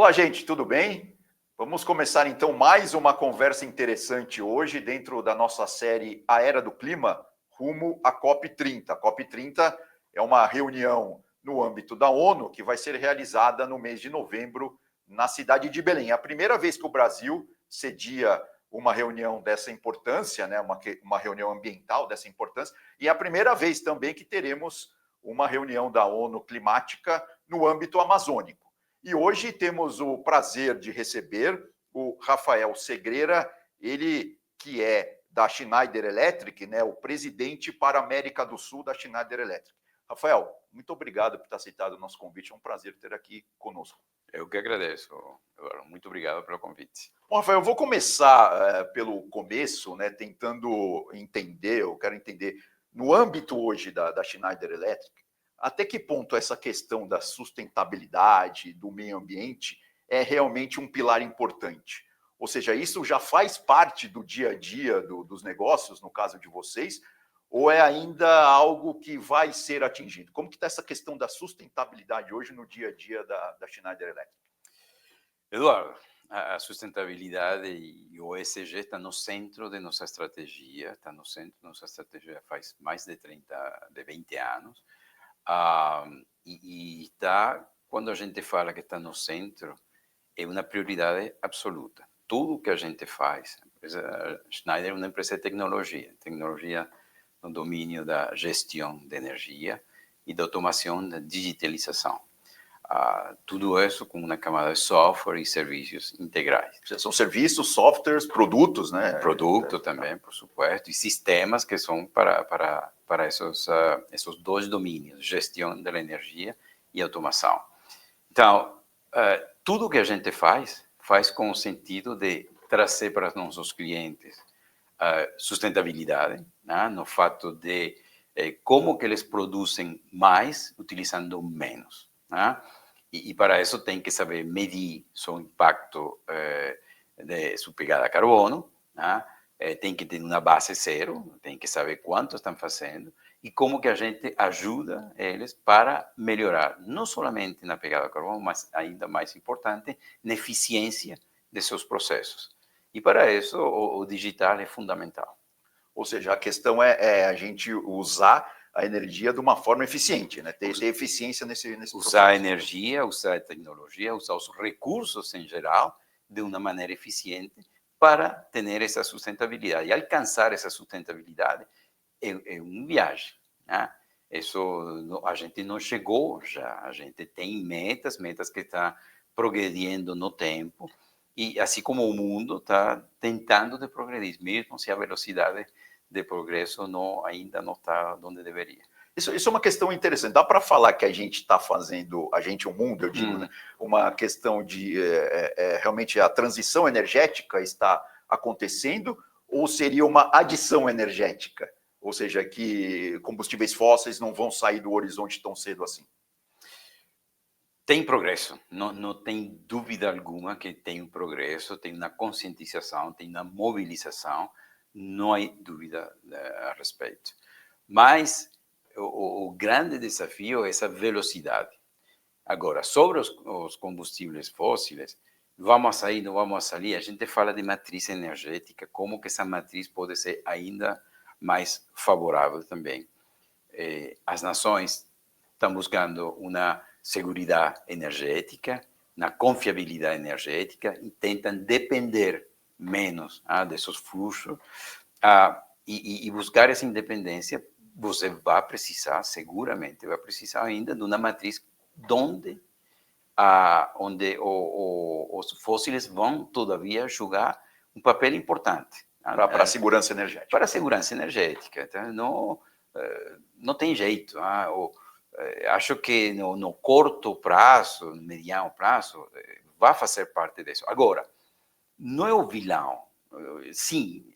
Olá, gente, tudo bem? Vamos começar então mais uma conversa interessante hoje dentro da nossa série A Era do Clima, rumo à COP30. A COP30 é uma reunião no âmbito da ONU que vai ser realizada no mês de novembro na cidade de Belém. É a primeira vez que o Brasil cedia uma reunião dessa importância, né, uma reunião ambiental dessa importância, e é a primeira vez também que teremos uma reunião da ONU climática no âmbito amazônico. E hoje temos o prazer de receber o Rafael Segreira, ele que é da Schneider Electric, né, o presidente para a América do Sul da Schneider Electric. Rafael, muito obrigado por ter aceitado o nosso convite, é um prazer ter aqui conosco. Eu que agradeço, Eduardo. Muito obrigado pelo convite. Bom, Rafael, eu vou começar pelo começo, né, tentando entender, eu quero entender, no âmbito hoje da Schneider Electric, até que ponto essa questão da sustentabilidade, do meio ambiente, é realmente um pilar importante? Ou seja, isso já faz parte do dia a dia dos negócios, no caso de vocês, ou é ainda algo que vai ser atingido? Como que está essa questão da sustentabilidade hoje no dia a dia da Schneider Electric? Eduardo, a sustentabilidade e o ESG está no centro de nossa estratégia, está no centro de nossa estratégia faz mais de 20 anos. E está, quando a gente fala que está no centro, é uma prioridade absoluta. Tudo que a gente faz, a Schneider é uma empresa de tecnologia no domínio da gestão de energia e da automação, da digitalização. Tudo isso com uma camada de software e serviços integrais. São serviços, softwares, produtos, né? Produto também, por supuesto, e sistemas que são para esses dois domínios, gestão da energia e automação. Então, tudo que a gente faz com o sentido de trazer para nossos clientes sustentabilidade, né? No fato de como que eles produzem mais utilizando menos, né? E para isso tem que saber medir seu impacto de sua pegada a carbono, né? Tem que ter uma base zero, tem que saber quanto estão fazendo e como que a gente ajuda eles para melhorar, não somente na pegada a carbono, mas ainda mais importante, na eficiência de seus processos. E para isso o digital é fundamental. Ou seja, a questão é a gente usar a energia de uma forma eficiente, né? Ter eficiência nesse processo. Usar a energia, usar a tecnologia, usar os recursos em geral de uma maneira eficiente para ter essa sustentabilidade. E alcançar essa sustentabilidade é uma viagem, né? Isso a gente não chegou já, a gente tem metas que estão progredindo no tempo, e assim como o mundo está tentando de progredir, mesmo se a velocidade de progresso ainda não está onde deveria. Isso é uma questão interessante. Dá para falar que a gente está fazendo, a gente, o mundo, eu digo, né? Uma questão de realmente a transição energética está acontecendo, ou seria uma adição energética? Ou seja, que combustíveis fósseis não vão sair do horizonte tão cedo assim? Tem progresso, não tem dúvida alguma que tem um progresso, tem uma conscientização, tem uma mobilização, não há dúvida a respeito. Mas o grande desafio é essa velocidade. Agora, sobre os combustíveis fósseis, vamos a sair, não vamos a sair, a gente fala de matriz energética, como que essa matriz pode ser ainda mais favorável também. As nações estão buscando uma segurança energética, na confiabilidade energética, e tentam depender menos desses fluxos, e buscar essa independência. Você vai precisar, seguramente, vai precisar ainda de uma matriz onde os fósseis vão todavia jogar um papel importante. Para a segurança energética. Para a segurança energética. Então, não tem jeito. Acho que no curto prazo, no mediano prazo, vai fazer parte disso. Agora, não é o vilão. Sim,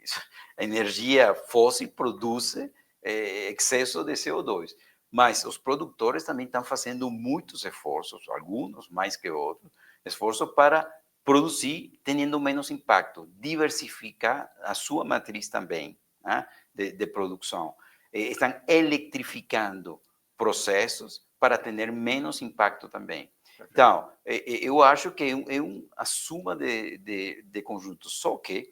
a energia fóssil produz excesso de CO2, mas os produtores também estão fazendo muitos esforços, alguns mais que outros, esforços para produzir tendo menos impacto, diversificar a sua matriz também, né, de produção. Estão eletrificando processos para ter menos impacto também. Então, eu acho que a suma de conjuntos, só que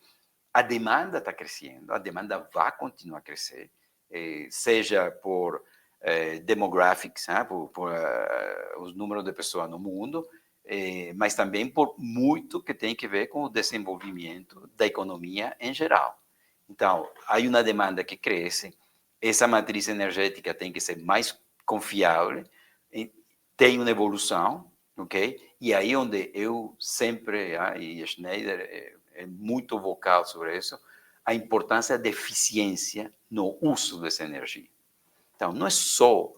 a demanda está crescendo, a demanda vai continuar a crescer, seja por demographics, por os números de pessoas no mundo, mas também por muito que tem que ver com o desenvolvimento da economia em geral. Então, há uma demanda que cresce, essa matriz energética tem que ser mais confiável, tem uma evolução, ok? E aí onde eu sempre, e Schneider é muito vocal sobre isso, a importância da eficiência no uso dessa energia. Então, não é só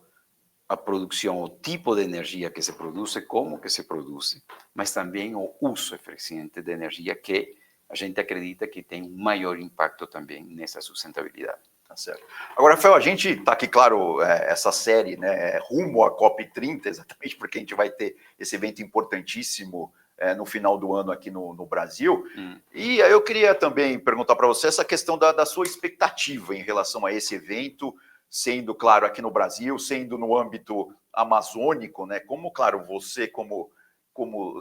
a produção, o tipo de energia que se produz, como que se produz, mas também o uso eficiente da energia, que a gente acredita que tem um maior impacto também nessa sustentabilidade. Tá certo. Agora, Rafael, a gente está aqui, claro, essa série, né, rumo à COP30, exatamente porque a gente vai ter esse evento importantíssimo no final do ano aqui no Brasil. E aí eu queria também perguntar para você essa questão da sua expectativa em relação a esse evento, sendo, claro, aqui no Brasil, sendo no âmbito amazônico, né? Como, claro, você, como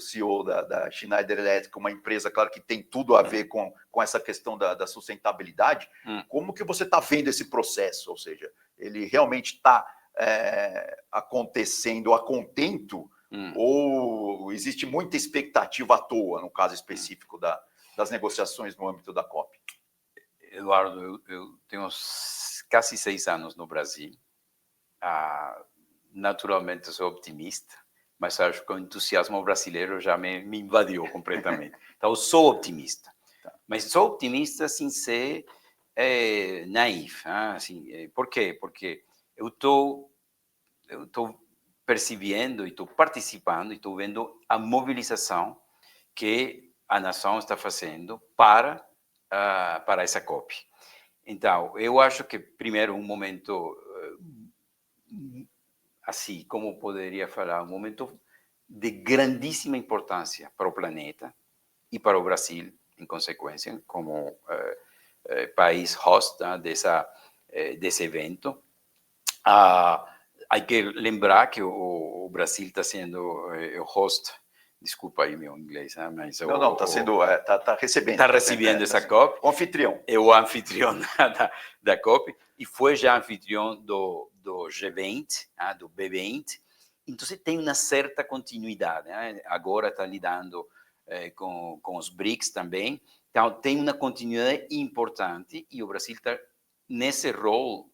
CEO da Schneider Electric, uma empresa, claro, que tem tudo a ver com essa questão da sustentabilidade, como que você está vendo esse processo? Ou seja, ele realmente está acontecendo a contento ou existe muita expectativa à toa, no caso específico das negociações no âmbito da COP? Eduardo, eu tenho quase 6 anos no Brasil. Naturalmente, sou optimista, mas acho que o entusiasmo brasileiro já me invadiu completamente. Então, eu sou optimista. Mas sou optimista sem ser naif. Assim, por quê? Porque eu estou percebendo e estou participando e estou vendo a mobilização que a nação está fazendo para essa COP. Então, eu acho que, primeiro, um momento, assim, como poderia falar, um momento de grandíssima importância para o planeta e para o Brasil, em consequência, como país host desse evento. Há que lembrar que o Brasil está sendo o host, desculpa aí meu inglês, mas... Não, está sendo, está recebendo. Está recebendo essa COP. O anfitrião. É o anfitrião da COP e foi já anfitrião do G20, do B20. Então, você tem uma certa continuidade. Agora está lidando com os BRICS também. Então, tem uma continuidade importante e o Brasil está nesse rol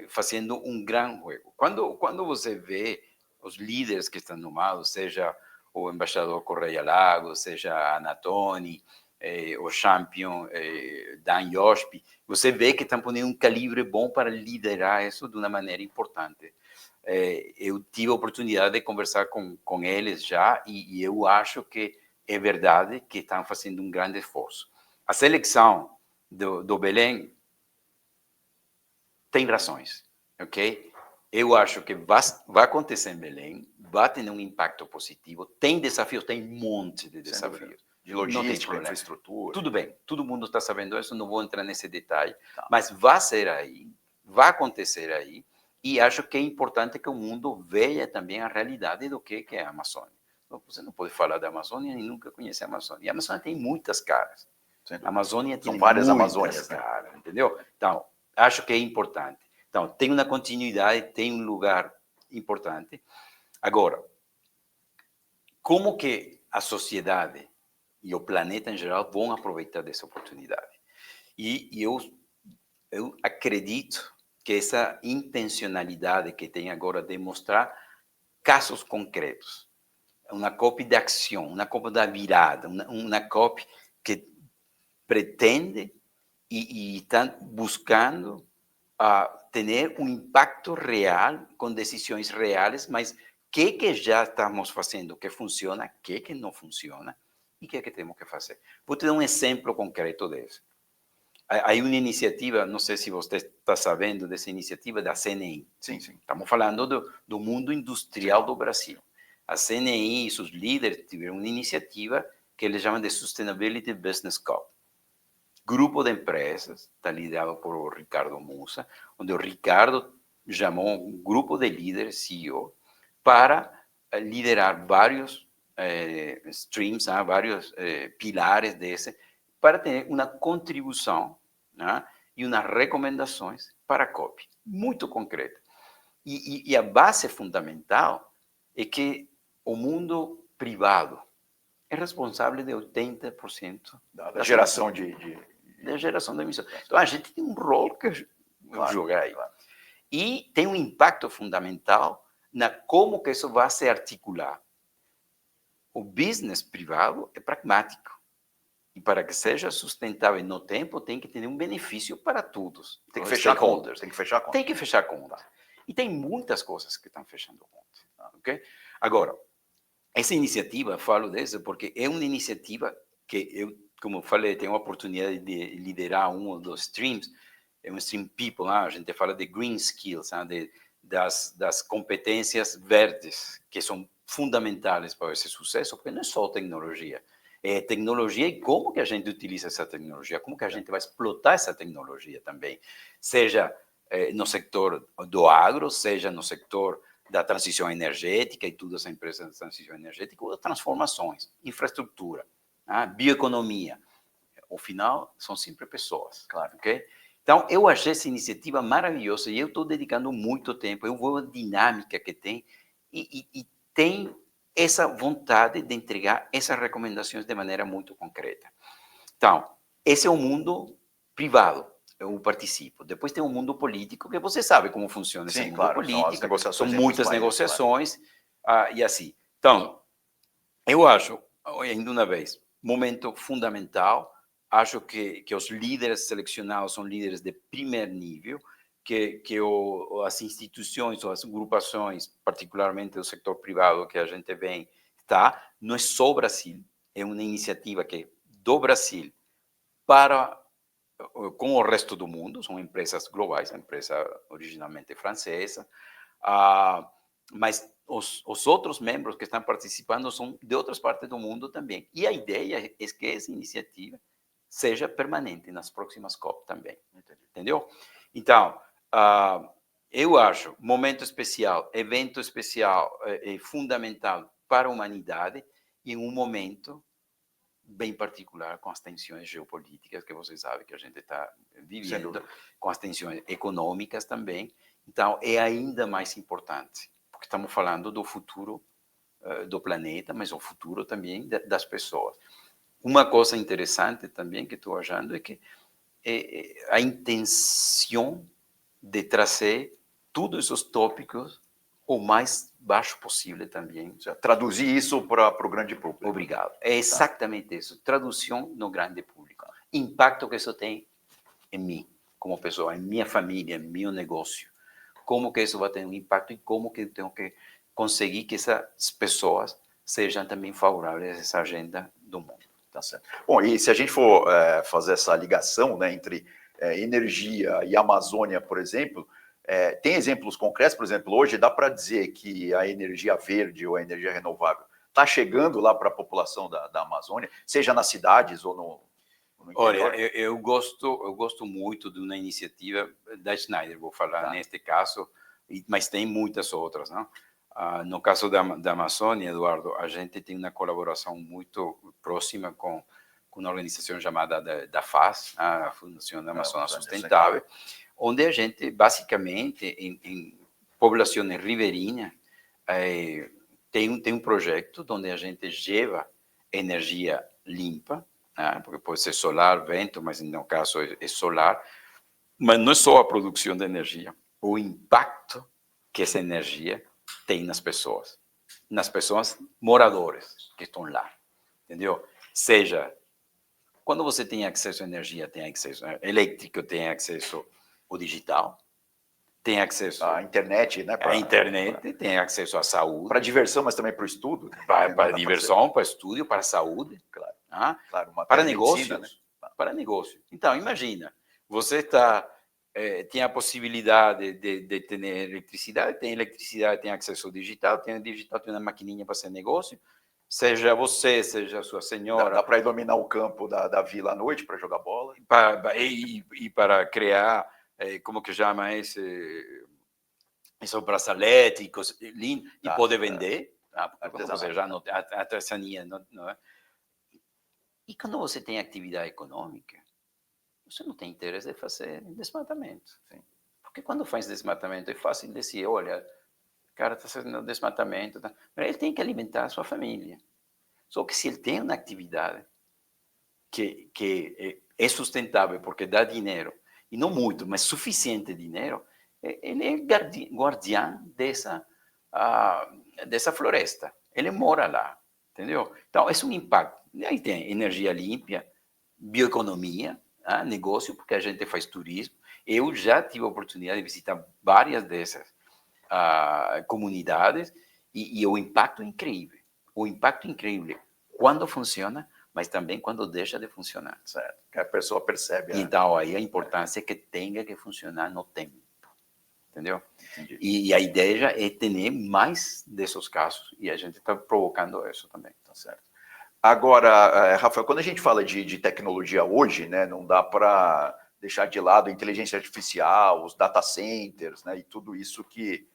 fazendo um grande jogo. Quando você vê os líderes que estão nomeados, seja o embaixador Correia Lago, seja a Anatoni, o champion Dan Yospi, você vê que estão pondo um calibre bom para liderar isso de uma maneira importante. Eu tive a oportunidade de conversar com eles já e eu acho que é verdade que estão fazendo um grande esforço. A seleção do Belém tem razões, ok? Eu acho que vai acontecer em Belém, vai ter um impacto positivo, tem desafios, tem um monte de desafios. De logística, infraestrutura. Tudo bem, todo mundo está sabendo isso, não vou entrar nesse detalhe, mas vai ser aí, vai acontecer aí, e acho que é importante que o mundo veja também a realidade do que é a Amazônia. Você não pode falar da Amazônia e nunca conhecer a Amazônia. E a Amazônia tem muitas caras. A Amazônia tem várias muitas Amazônias, caras, entendeu? Então, acho que é importante. Então, tem uma continuidade, tem um lugar importante. Agora, como que a sociedade e o planeta em geral vão aproveitar dessa oportunidade? E eu acredito que essa intencionalidade que tem agora de mostrar casos concretos, uma COP de ação, uma COP da virada, uma COP que pretende e está buscando ter um impacto real, com decisões reais, mas que já estamos fazendo que funciona, que não funciona, e que temos que fazer. Vou te dar um exemplo concreto disso. Há uma iniciativa, não sei se você está sabendo dessa iniciativa da CNI. Sim. Estamos falando do mundo industrial do Brasil. A CNI e seus líderes tiveram uma iniciativa que eles chamam de Sustainability Business Cup. Grupo de empresas, está liderado por o Ricardo Mussa, onde o Ricardo chamou um grupo de líderes, CEO, para liderar vários streams, vários pilares desse, para ter uma contribuição, né, e umas recomendações para a COP, muito concreta. E a base fundamental é que o mundo privado é responsável de 80% da geração da geração de emissões. Então, a gente tem um rol que jogar aí. Claro. E tem um impacto fundamental na como que isso vai se articular. O business privado é pragmático. E para que seja sustentável no tempo, tem que ter um benefício para todos. Tem que fechar contas. Tem que fechar contas. Tem que fechar contas. E tem muitas coisas que estão fechando contas. Okay? Agora, essa iniciativa, falo dessa porque é uma iniciativa que eu, como eu falei, tenho a oportunidade de liderar um dos streams. É um stream people, a gente fala de green skills, das competências verdes, que são fundamentais para esse sucesso, porque não é só tecnologia. É tecnologia e como que a gente utiliza essa tecnologia, como que a gente vai explotar essa tecnologia também, seja no setor do agro, seja no setor da transição energética e todas as empresas de transição energética, ou transformações, infraestrutura, bioeconomia. Ao final, são sempre pessoas, claro, ok? Então, eu achei essa iniciativa maravilhosa e eu estou dedicando muito tempo, eu vou a dinâmica que tem e tem essa vontade de entregar essas recomendações de maneira muito concreta. Então, esse é o mundo privado, eu participo. Depois tem o mundo político, que você sabe como funciona esse mundo político. São muitas negociações, claro. E assim. Então, eu acho, ainda uma vez, momento fundamental. Acho que os líderes selecionados são líderes de primeiro nível, que as instituições ou as agrupações, particularmente do setor privado que a gente vem, não é só o Brasil, é uma iniciativa que é do Brasil com o resto do mundo, são empresas globais, a empresa originalmente francesa, mas os outros membros que estão participando são de outras partes do mundo também. E a ideia é que essa iniciativa seja permanente nas próximas COP também, entendeu? Então, eu acho momento especial, evento especial é fundamental para a humanidade e um momento bem particular com as tensões geopolíticas que você sabe que a gente está vivendo, com as tensões econômicas também. Então, é ainda mais importante, porque estamos falando do futuro do planeta, mas o futuro também das pessoas. Uma coisa interessante também que estou achando é que a intenção de trazer todos esses tópicos o mais baixo possível também. Traduzir isso para o grande público. Obrigado. É exatamente isso. Tradução no grande público. Impacto que isso tem em mim, como pessoa, em minha família, em meu negócio. Como que isso vai ter um impacto e como que eu tenho que conseguir que essas pessoas sejam também favoráveis a essa agenda do mundo. Tá certo. Bom, e se a gente for fazer essa ligação, né, entre energia e Amazônia, por exemplo, tem exemplos concretos, por exemplo, hoje dá para dizer que a energia verde ou a energia renovável está chegando lá para a população da Amazônia, seja nas cidades ou no interior? Olha, eu gosto muito de uma iniciativa da Schneider, vou falar neste caso, mas tem muitas outras, não? No caso da Amazônia, Eduardo, a gente tem uma colaboração muito próxima com uma organização chamada da FAS, a Fundação da Amazônia Sustentável, onde a gente, basicamente, em populações ribeirinhas, tem um projeto onde a gente leva energia limpa, porque pode ser solar, vento, mas no caso é solar, mas não é só a produção de energia, o impacto que essa energia tem nas pessoas moradoras que estão lá, entendeu? Seja, quando você tem acesso à energia, tem acesso elétrico, tem acesso ao digital, tem acesso à internet, né? À internet, tem acesso à saúde. Para diversão, mas também para o estudo. Para diversão, para estudo, para a saúde. Claro. Claro, para negócios. Né? Para negócio. Então, imagina, você tem a possibilidade de ter eletricidade, tem acesso ao digital, tem uma maquininha para ser negócio, seja você, seja a sua senhora. Dá para ir dominar o campo da vila à noite para jogar bola. E para criar, como que chama esse braçalete, e poder vender. Porque você já não, a artesania não é. E quando você tem atividade econômica, você não tem interesse de fazer desmatamento. Sim. Porque quando faz desmatamento é fácil dizer, olha, o cara está fazendo desmatamento, tá? Mas ele tem que alimentar a sua família. Só que se ele tem uma atividade que é sustentável porque dá dinheiro, e não muito, mas suficiente dinheiro, ele é guardião dessa floresta. Ele mora lá, entendeu? Então, é um impacto. Aí tem energia limpa, bioeconomia, negócio, porque a gente faz turismo. Eu já tive a oportunidade de visitar várias dessas comunidades e o impacto é incrível. O impacto é incrível quando funciona, mas também quando deixa de funcionar. Certo. Que a pessoa percebe. Então, aí a importância é que tenha que funcionar no tempo. Entendeu? E a ideia é ter mais desses casos, e a gente está provocando isso também. Tá certo. Agora, Rafael, quando a gente fala de tecnologia hoje, né, não dá para deixar de lado a inteligência artificial, os data centers, né, e tudo isso que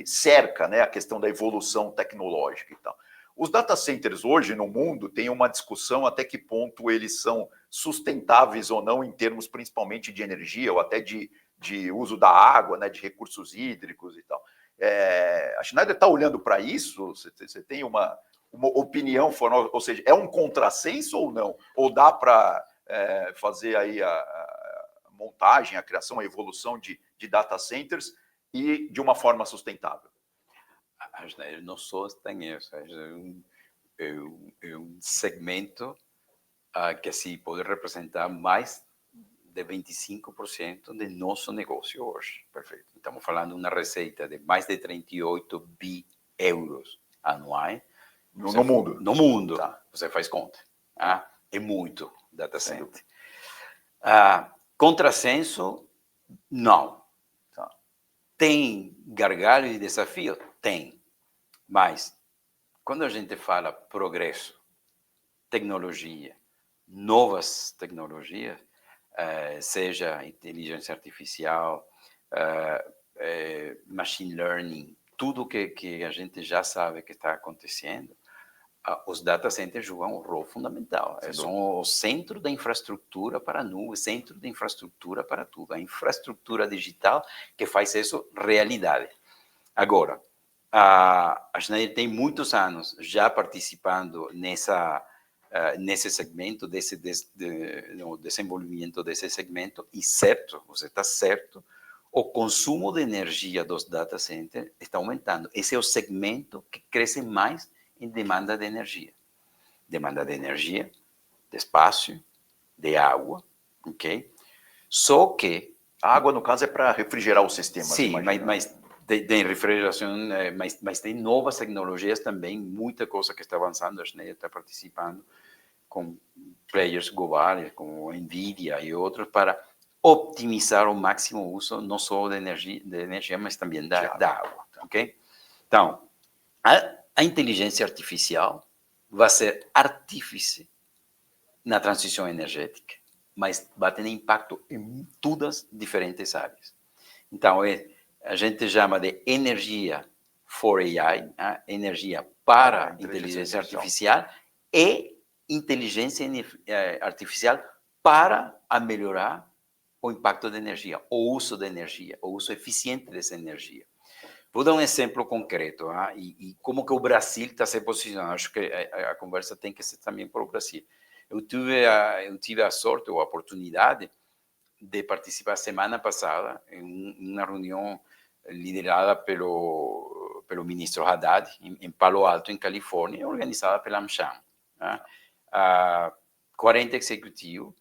cerca, né, a questão da evolução tecnológica e tal. Os data centers hoje no mundo têm uma discussão até que ponto eles são sustentáveis ou não em termos principalmente de energia ou até de uso da água, né, de recursos hídricos e tal. A Schneider está olhando para isso? Você tem uma opinião formal, ou seja, é um contrassenso ou não? Ou dá para fazer aí a montagem, a criação, a evolução de data centers e de uma forma sustentável? A Schneider não só tem isso, é um segmento que assim, pode representar mais de 25% do nosso negócio hoje. Perfeito. Estamos falando de uma receita de mais de 38 bi euros anuais. No mundo? No mundo. Tá. Você faz conta. É muito data center. Contrassenso, não. Tá. Tem gargalo e desafio? Tem. Mas, quando a gente fala progresso, tecnologia, novas tecnologias, seja inteligência artificial, machine learning, tudo que a gente já sabe que está acontecendo, os data centers jogam um rol fundamental. São o centro da infraestrutura para a nuvem, centro da infraestrutura para tudo. A infraestrutura digital que faz isso realidade. Agora, a Schneider tem muitos anos já participando nesse segmento, no desenvolvimento desse segmento, e certo, você está certo, o consumo de energia dos data centers está aumentando. Esse é o segmento que cresce mais em demanda de energia. Demanda de energia, de espaço, de água, ok? Só que... A água, no caso, é para refrigerar o sistema. Sim, mas tem refrigeração, mas tem novas tecnologias também, muita coisa que está avançando, a Schneider está participando com players globais, como a NVIDIA e outros, para optimizar ao máximo o uso, não só de energia, mas também da água, ok? Então, a inteligência artificial vai ser artífice na transição energética, mas vai ter impacto em todas as diferentes áreas. Então, a gente chama de energia for AI, energia para inteligência artificial, e inteligência artificial para melhorar o impacto da energia, o uso da energia, o uso eficiente dessa energia. Vou dar um exemplo concreto, e como que o Brasil está se posicionando. Acho que a conversa tem que ser também para o Brasil. Eu tive a sorte ou a oportunidade de participar semana passada em uma reunião liderada pelo ministro Haddad, em Palo Alto, em Califórnia, organizada pela AmCham. 40 executivos,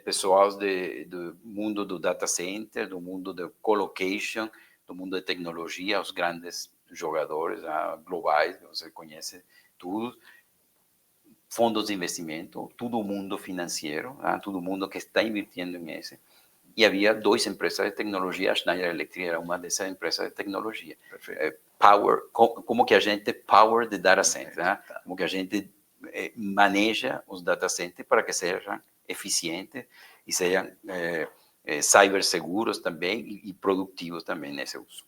pessoal do mundo do data center, do mundo do colocation, do mundo de tecnologia, os grandes jogadores globais, que você conhece tudo, fundos de investimento, todo o mundo financeiro, todo mundo que está invirtiendo em esse. E havia 2 empresas de tecnologia, a Schneider Electric era uma dessas empresas de tecnologia. Como que a gente power the data center, como que a gente maneja os data centers para que sejam eficientes e sejam ciberseguros também e produtivos também nesse uso.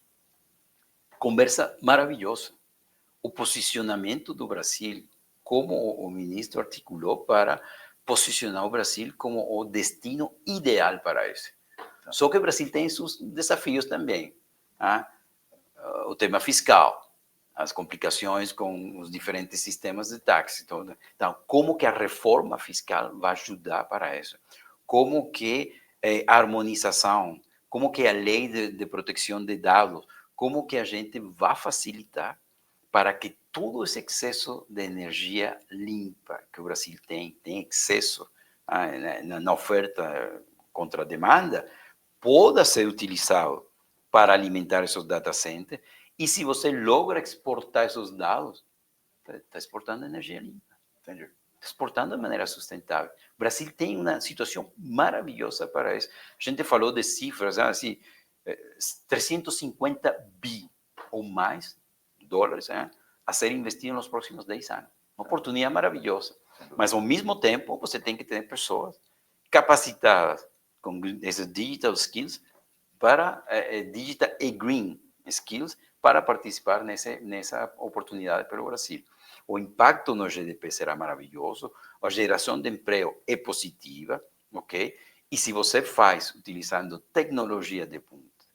conversa maravilhosa. O posicionamento do Brasil, como o ministro articulou para posicionar o Brasil como o destino ideal para isso. Só que o Brasil tem seus desafios também. O tema fiscal, as complicações com os diferentes sistemas de taxa. Então, como que a reforma fiscal vai ajudar para isso? Como que a harmonização, como que a lei de proteção de dados, como que a gente vai facilitar para que todo esse excesso de energia limpa que o Brasil tem excesso na oferta contra a demanda, possa ser utilizado para alimentar esses data centers. E se você logra exportar esses dados, está exportando energia limpa. Entendeu? Está exportando de maneira sustentável. O Brasil tem uma situação maravilhosa para isso. A gente falou de cifras, assim, 350 bi ou mais dólares a ser investido nos próximos 10 anos. Uma oportunidade maravilhosa. Mas, ao mesmo tempo, você tem que ter pessoas capacitadas com esses digital skills para digital e green skills para participar nessa oportunidade para o Brasil. O impacto no GDP será maravilhoso, a geração de emprego é positiva, ok? E se você faz utilizando tecnologia de ponta,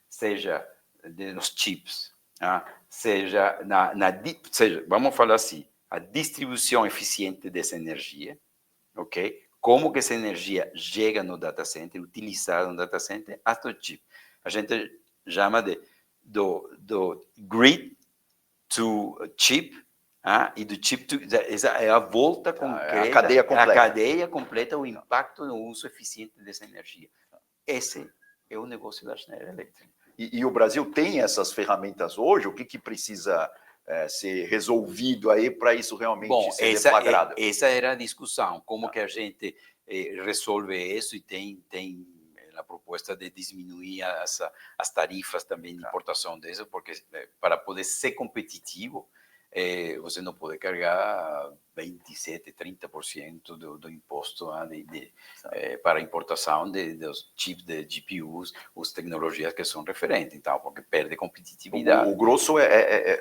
seja nos chips, seja seja, vamos falar assim, a distribuição eficiente dessa energia, ok? Como que essa energia chega no data center, utilizada no data center, até o chip. A gente chama do grid to chip, e do chip to... Essa é a volta concreta, a cadeia completa, o impacto no uso eficiente dessa energia. Esse é o negócio da Schneider Electric. E o Brasil tem essas ferramentas hoje? O que precisa ser resolvido aí para isso realmente ser deflagrado? Essa era a discussão, como que a gente resolve isso, e tem a proposta de diminuir as tarifas também de importação disso, porque para poder ser competitivo, você não pode carregar 27%, 30% do imposto para a importação dos chips de GPUs, as tecnologias que são referentes, então, porque perde competitividade. O grosso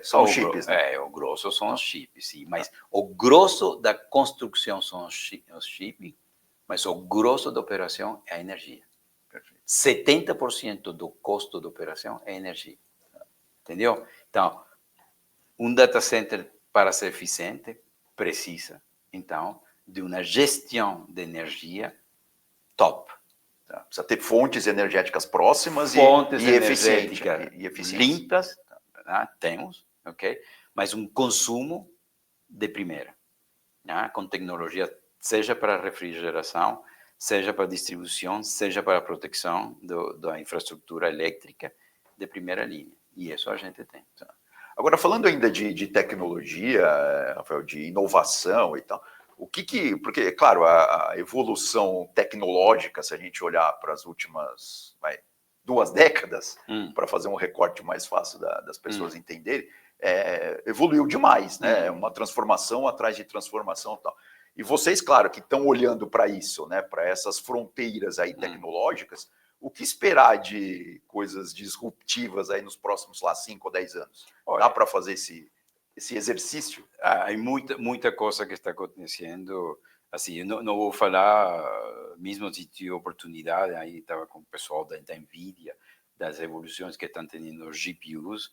são os chips, né? O grosso são os chips, sim, mas o grosso da construção são os chips, mas o grosso da operação é a energia. 70% do custo da operação é energia. Entendeu? Então, um data center, para ser eficiente, precisa, então, de uma gestão de energia top. Precisa ter fontes energéticas próximas fontes e energéticas eficientes. Limpas, temos, ok? Mas um consumo de primeira, com tecnologia, seja para refrigeração, seja para distribuição, seja para proteção da infraestrutura elétrica de primeira linha. E isso a gente tem. Agora, falando ainda de tecnologia, Rafael, de inovação e tal, porque, claro, a evolução tecnológica, se a gente olhar para as últimas 2 décadas, para fazer um recorte mais fácil das pessoas entenderem, evoluiu demais, né? Uma transformação atrás de transformação e tal. E vocês, claro, que estão olhando para isso, né? Para essas fronteiras aí tecnológicas, o que esperar de coisas disruptivas aí nos próximos 5 ou 10 anos? Olha, dá para fazer esse exercício? Há muita coisa que está acontecendo. Assim, eu não vou falar, mesmo se tive oportunidade, aí estava com o pessoal da NVIDIA, das evoluções que estão tendo os GPUs,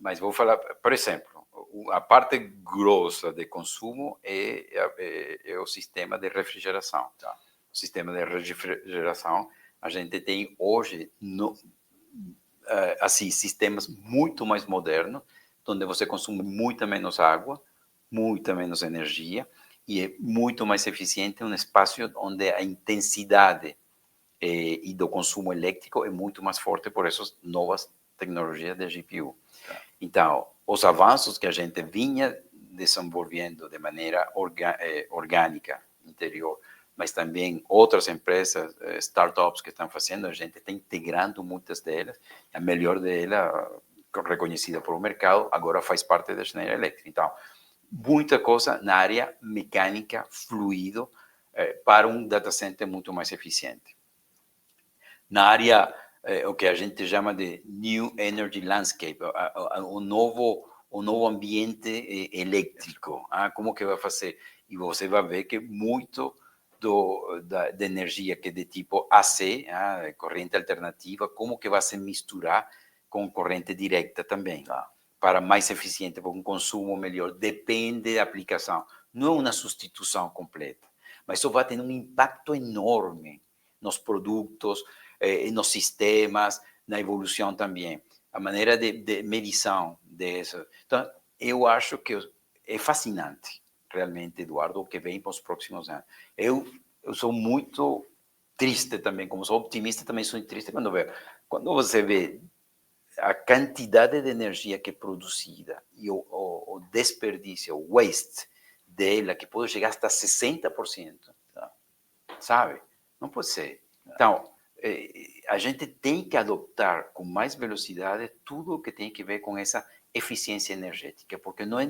mas vou falar, por exemplo, a parte grossa de consumo é o sistema de refrigeração. Tá? O sistema de refrigeração, a gente tem hoje assim, sistemas muito mais modernos, onde você consome muita menos água, muita menos energia, e é muito mais eficiente, um espaço onde a intensidade e do consumo elétrico é muito mais forte por essas novas tecnologias de GPU. Tá. Então, os avanços que a gente vinha desenvolvendo de maneira orgânica, interior, mas também outras empresas, startups que estão fazendo, a gente está integrando muitas delas, a melhor dela, reconhecida por o mercado, agora faz parte da Schneider Electric. Então, muita coisa na área mecânica, fluido, para um data center muito mais eficiente. Na área o que a gente chama de New Energy Landscape, o novo ambiente elétrico. Como que vai fazer? E você vai ver que muito da energia que é de tipo AC, corrente alternativa, como que vai se misturar com corrente direta também, para mais eficiente, para um consumo melhor. Depende da aplicação. Não é uma substituição completa, mas isso vai ter um impacto enorme nos produtos, nos sistemas, na evolução também. A maneira de medição disso. Então, eu acho que é fascinante, realmente, Eduardo, o que vem para os próximos anos. Eu sou muito triste também, como sou optimista, também sou triste quando você vê a quantidade de energia que é produzida e o desperdício, o waste dela, que pode chegar até 60%, sabe? Não pode ser. Então, a gente tem que adotar com mais velocidade tudo o que tem a ver com essa eficiência energética, porque não é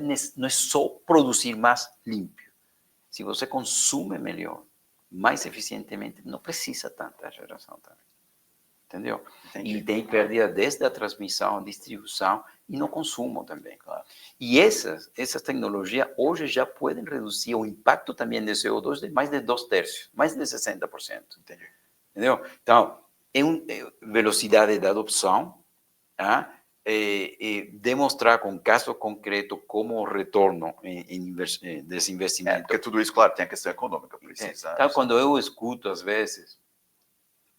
só produzir mais limpo. Se você consome melhor, mais eficientemente, não precisa tanta geração também. Entendeu? Entendi. E tem perda desde a transmissão, a distribuição e no consumo também. Claro. E essas tecnologias hoje já podem reduzir o impacto também de CO2 de mais de 2/3, mais de 60%. Entendi. Entendeu? Então, velocidade da adopção, demonstrar com caso concreto como o retorno desse investimento. Porque tudo isso, claro, tem a questão econômica. Precisa. Então, quando eu escuto, às vezes,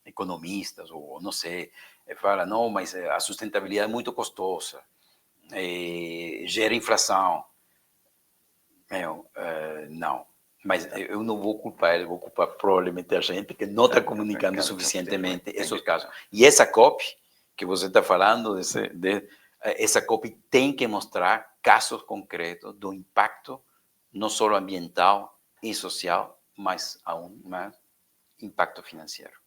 economistas, ou não sei, fala, não, mas a sustentabilidade é muito custosa, gera inflação. Não, mas eu não vou culpar ele, vou culpar provavelmente a gente que não está comunicando suficientemente esses casos. E essa COP que você está falando, essa COP tem que mostrar casos concretos do impacto, não só ambiental e social, mas aún mais impacto financeiro.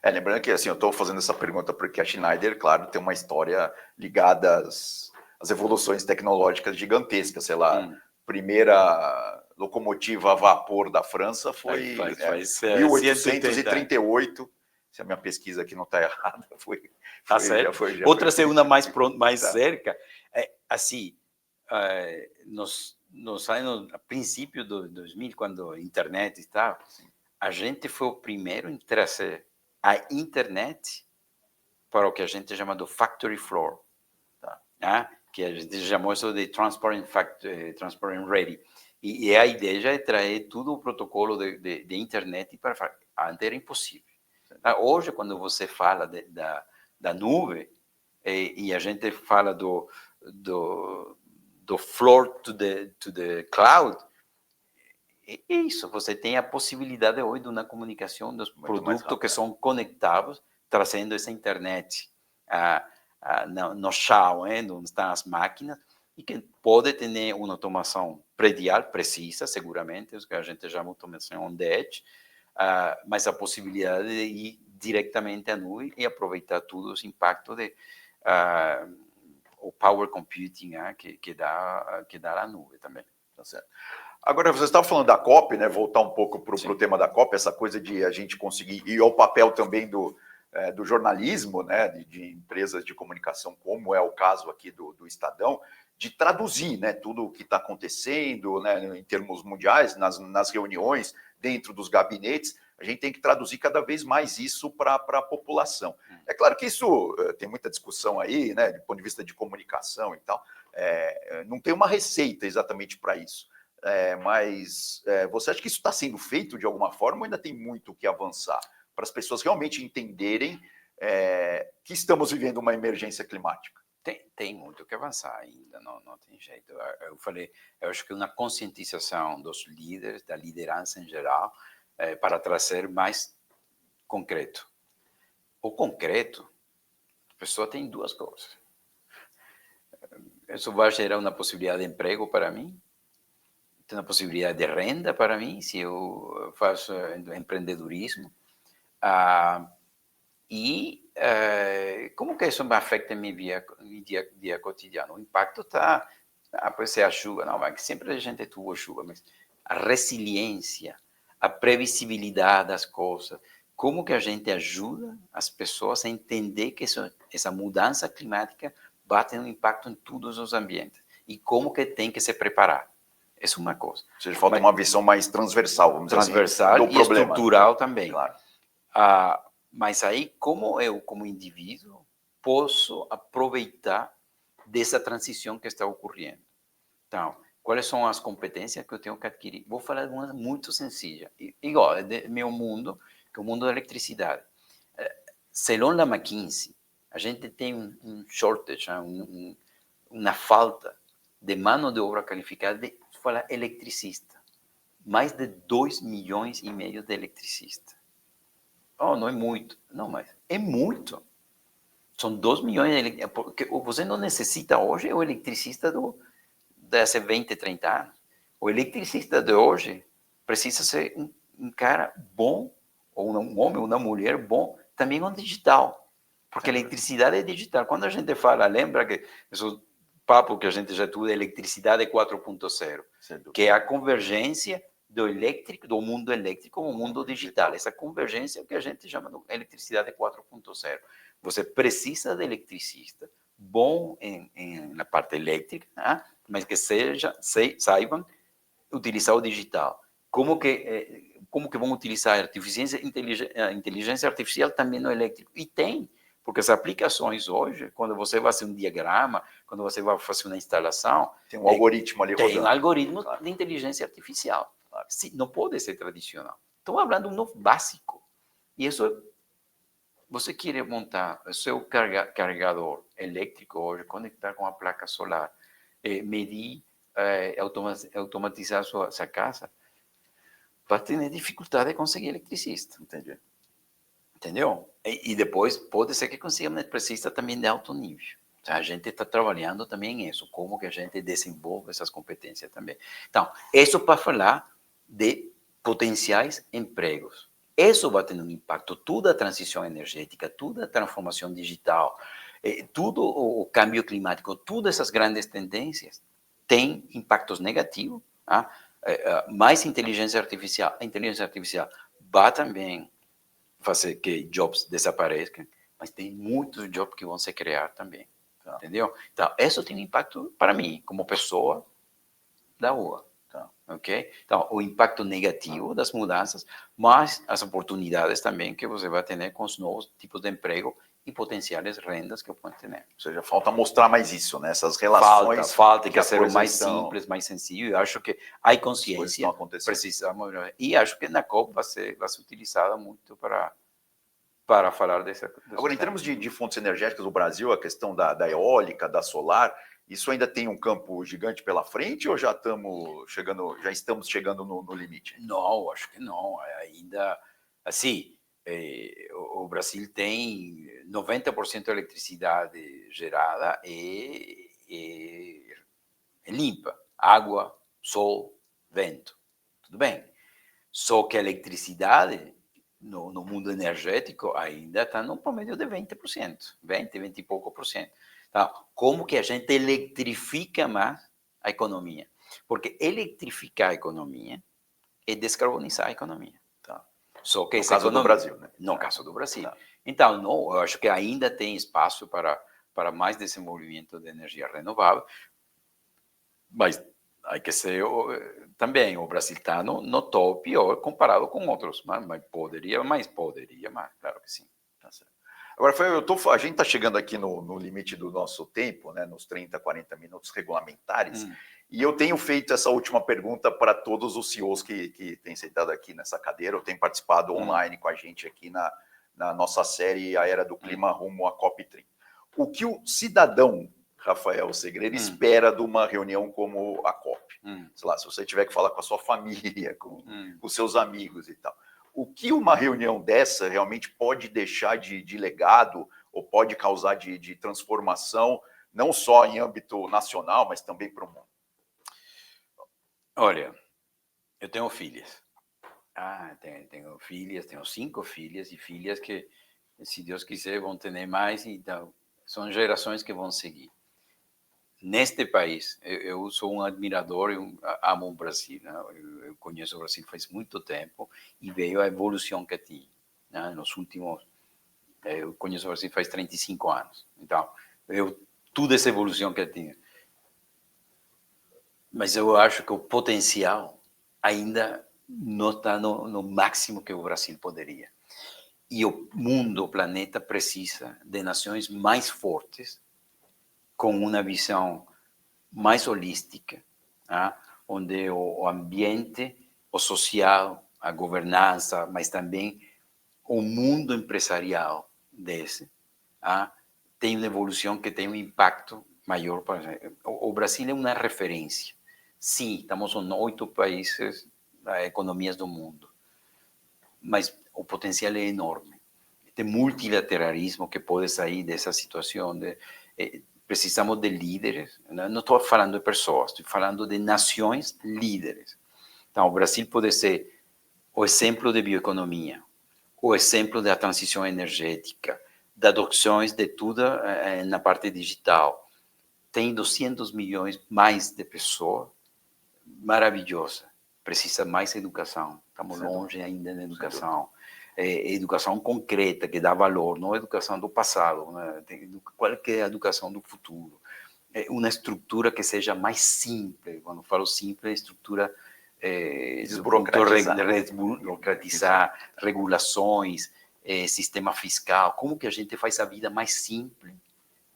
Lembrando que assim, eu estou fazendo essa pergunta porque a Schneider, claro, tem uma história ligada às evoluções tecnológicas gigantescas. Sei lá, primeira locomotiva a vapor da França foi 1838. Se a minha pesquisa aqui não está errada, Tá certo. Outra segunda mais cerca, assim, nos anos, a princípio do 2000, quando a internet estava, a gente foi o primeiro em trazer a internet para o que a gente chama de factory floor, que a gente chamou isso de transparent ready. E a ideia é trazer todo o protocolo de internet para falar. Antes era impossível. Hoje, quando você fala da nuvem, e a gente fala do floor to the cloud, é isso, você tem a possibilidade hoje de uma comunicação dos produtos que são conectados, trazendo essa internet no chão, onde estão as máquinas, e que pode ter uma automação predial precisa, seguramente, o que a gente chama de automação on the edge, mas a possibilidade de ir diretamente à nuvem e aproveitar todo esse impacto o power computing que dá a nuvem também. Tá certo. Agora, você estava falando da COP, né? Voltar um pouco para o tema da COP, essa coisa de a gente conseguir, e ao papel também do jornalismo, né? De empresas de comunicação, como é o caso aqui do Estadão, de traduzir, né, tudo o que está acontecendo, né, em termos mundiais, nas reuniões, dentro dos gabinetes. A gente tem que traduzir cada vez mais isso para a população. É claro que isso tem muita discussão aí, né, do ponto de vista de comunicação e tal. Não tem uma receita exatamente para isso. Mas você acha que isso está sendo feito de alguma forma ou ainda tem muito que avançar para as pessoas realmente entenderem que estamos vivendo uma emergência climática? Tem muito que avançar ainda, não tem jeito. Eu acho que uma conscientização dos líderes, da liderança em geral, para trazer mais concreto. O concreto, a pessoa tem duas coisas. Isso vai gerar uma possibilidade de emprego para mim, tem uma possibilidade de renda para mim, se eu faço empreendedorismo. Como que isso me afeta em meu dia cotidiano? O impacto está, pode ser a chuva, não, mas sempre a gente tuvo chuva, mas a resiliência, a previsibilidade das coisas, como que a gente ajuda as pessoas a entender que essa mudança climática vai ter um impacto em todos os ambientes e como que tem que se preparar. Essa é uma coisa. Ou seja, falta uma visão mais transversal, vamos dizer assim, Transversal do e problema. estrutural também. Claro. Mas aí, como eu, como indivíduo, posso aproveitar dessa transição que está ocorrendo? Então, quais são as competências que eu tenho que adquirir? Vou falar de uma muito sencilla. Igual, é do meu mundo, que é o mundo da eletricidade. Segundo a McKinsey, a gente tem um shortage, uma falta de mão de obra qualificada de falar eletricista. Mais de 2,5 milhões de eletricistas. Oh, não é muito. Não, mas é muito. São 2 milhões de eletricistas. Porque você não necessita hoje o eletricista de há 20, 30 anos. O eletricista de hoje precisa ser um cara bom, ou um homem ou uma mulher bom, também no digital. Porque a eletricidade é digital. Quando a gente fala, lembra que esse papo que a gente já estuda, eletricidade 4.0, que é a convergência do mundo elétrico com o mundo digital. Essa convergência é o que a gente chama de eletricidade 4.0. Você precisa de eletricista bom na parte elétrica, mas que saibam utilizar o digital. Como que vão utilizar a inteligência artificial também no elétrico? E tem, porque as aplicações hoje, quando você vai fazer um diagrama, quando você vai fazer uma instalação, tem um algoritmo ali rodando. Tem um algoritmo de inteligência artificial. Claro. Não pode ser tradicional. Estamos falando de um novo básico. E isso, você quer montar o seu carregador elétrico hoje, conectar com a placa solar, medir, automatizar sua casa, vai ter dificuldade de conseguir eletricista. Entendi. Entendeu? E depois pode ser que consiga um eletricista também de alto nível. Então, a gente está trabalhando também nisso, como que a gente desenvolve essas competências também. Então, isso para falar de potenciais empregos. Isso vai ter um impacto, toda a transição energética, toda a transformação digital, tudo o câmbio climático, todas essas grandes tendências têm impactos negativos. Mais inteligência artificial, a inteligência artificial vai também fazer que jobs desapareçam, mas tem muitos jobs que vão se criar também. Tá. Entendeu? Então, isso tem um impacto para mim, como pessoa da rua. Tá. Ok? Então, o impacto negativo das mudanças, mas as oportunidades também que você vai ter com os novos tipos de emprego e potenciais rendas que pode ter. Ou seja, falta mostrar mais isso, né? Essas relações. Falta que ser mais simples, mais sensível. Eu acho que há consciência, precisamos. E acho que na COP vai ser utilizada muito para falar dessa. Agora, em termos de fontes energéticas do Brasil, a questão da eólica, da solar, isso ainda tem um campo gigante pela frente ou já estamos chegando no limite? Não, acho que não. Ainda, assim, o Brasil tem 90% de eletricidade gerada e limpa. Água, sol, vento. Tudo bem. Só que a eletricidade no mundo energético ainda está no promédio de 20%, 20 e pouco por cento. Então, como que a gente eletrifica mais a economia? Porque eletrificar a economia é descarbonizar a economia. Tá? Só que no caso do Brasil, né? No caso do Brasil. Tá. Então, não, eu acho que ainda tem espaço para mais desenvolvimento de energia renovável, mas há que ser também, o Brasil está no top comparado com outros, mas poderia mais, claro que sim. Tá certo. Agora, a gente está chegando aqui no limite do nosso tempo, né, nos 30, 40 minutos regulamentares, e eu tenho feito essa última pergunta para todos os CEOs que têm sentado aqui nessa cadeira, ou têm participado online com a gente aqui na nossa série A Era do Clima rumo à COP30. O que o cidadão Rafael Segredo espera de uma reunião como a COP? Sei lá, se você tiver que falar com a sua família, com os seus amigos e tal. O que uma reunião dessa realmente pode deixar de legado ou pode causar de transformação, não só em âmbito nacional, mas também para o mundo? Olha, eu tenho filhas. Tenho filhas, tenho 5 filhas e filhas que, se Deus quiser, vão ter mais. Então, são gerações que vão seguir. Neste país, eu sou um admirador e amo o Brasil. Né? Eu conheço o Brasil faz muito tempo e vejo a evolução que tinha. né? Nos últimos, eu conheço o Brasil faz 35 anos, então, toda essa evolução que eu tinha. Mas eu acho que o potencial ainda não está no máximo que o Brasil poderia. E o mundo, o planeta, precisa de nações mais fortes, com uma visão mais holística, tá? Onde o ambiente, o social, a governança, mas também o mundo empresarial tá? Tem uma evolução que tem um impacto maior. O Brasil é uma referência. Sim, estamos em 8 países, economias do mundo, mas o potencial é enorme. Este multilateralismo que pode sair dessa situação, precisamos de líderes, não estou falando de pessoas, estou falando de nações líderes. Então, o Brasil pode ser o exemplo de bioeconomia, o exemplo da transição energética, de adoções de tudo na parte digital. Tem 200 milhões mais de pessoas, maravilhosa. Precisa mais educação. Estamos longe ainda da educação. Educação concreta, que dá valor, não educação do passado, né? Qual que é a educação do futuro? Uma estrutura que seja mais simples. Quando falo simples, estrutura desburocratizar, regulações, sistema fiscal. Como que a gente faz a vida mais simples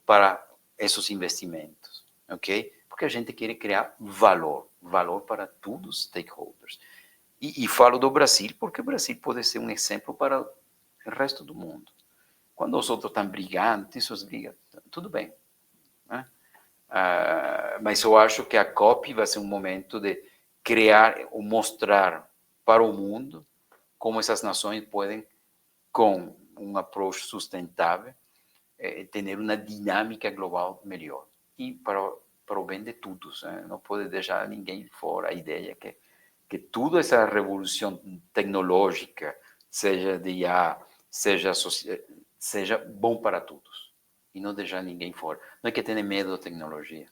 para esses investimentos? Ok? Porque a gente quer criar valor para todos os stakeholders. E falo do Brasil porque o Brasil pode ser um exemplo para o resto do mundo. Quando os outros estão brigando, tem suas brigas, tudo bem, né? Mas eu acho que a COP vai ser um momento de criar ou mostrar para o mundo como essas nações podem, com um approach sustentável, ter uma dinâmica global melhor. E para o bem de todos, né? Não pode deixar ninguém fora a ideia que toda essa revolução tecnológica, seja de IA, seja bom para todos. E não deixar ninguém fora. Não é que tenha medo da tecnologia.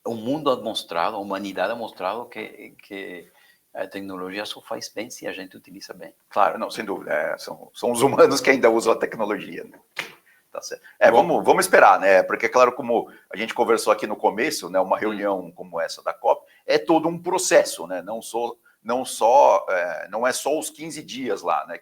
O mundo ha mostrado, a humanidade ha mostrado que a tecnologia só faz bem se a gente utiliza bem. Claro, não, sem dúvida. São os humanos que ainda usam a tecnologia, né? Tá certo. Vamos esperar, né? Porque, claro, como a gente conversou aqui no começo, né? Uma reunião como essa da COP é todo um processo, né? Não é só os 15 dias lá, né?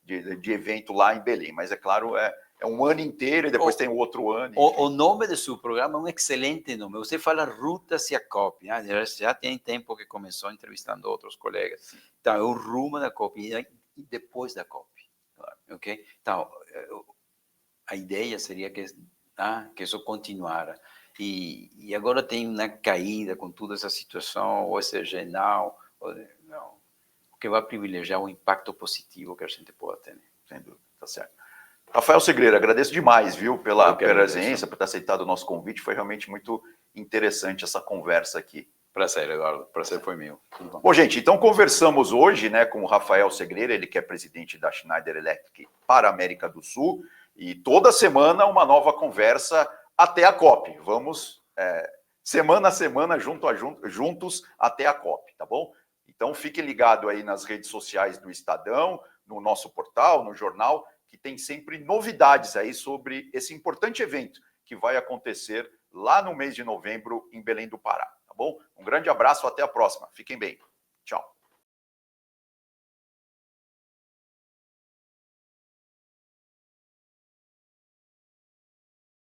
De evento lá em Belém, mas é claro, é um ano inteiro e depois tem o outro ano. O nome do seu programa é um excelente nome. Você fala Ruta hacia COP, né? Já tem tempo que começou entrevistando outros colegas. Então, é o rumo da COP e depois da COP. Ok? Então, a ideia seria que isso continuara. E agora tem uma caída com toda essa situação, ou seja, não, o que vai privilegiar o impacto positivo que a gente pode ter. Sem dúvida, tá certo. Rafael Segreira, agradeço demais, viu, pela presença, por ter aceitado o nosso convite. Foi realmente muito interessante essa conversa aqui. Prazer, Eduardo. Prazer foi meu. Bom, gente, então conversamos hoje, né, com o Rafael Segreira, ele que é presidente da Schneider Electric para a América do Sul. E toda semana uma nova conversa até a COP. Vamos semana a semana juntos até a COP, tá bom? Então fique ligado aí nas redes sociais do Estadão, no nosso portal, no jornal, que tem sempre novidades aí sobre esse importante evento que vai acontecer lá no mês de novembro em Belém do Pará, tá bom? Um grande abraço, até a próxima. Fiquem bem. Tchau.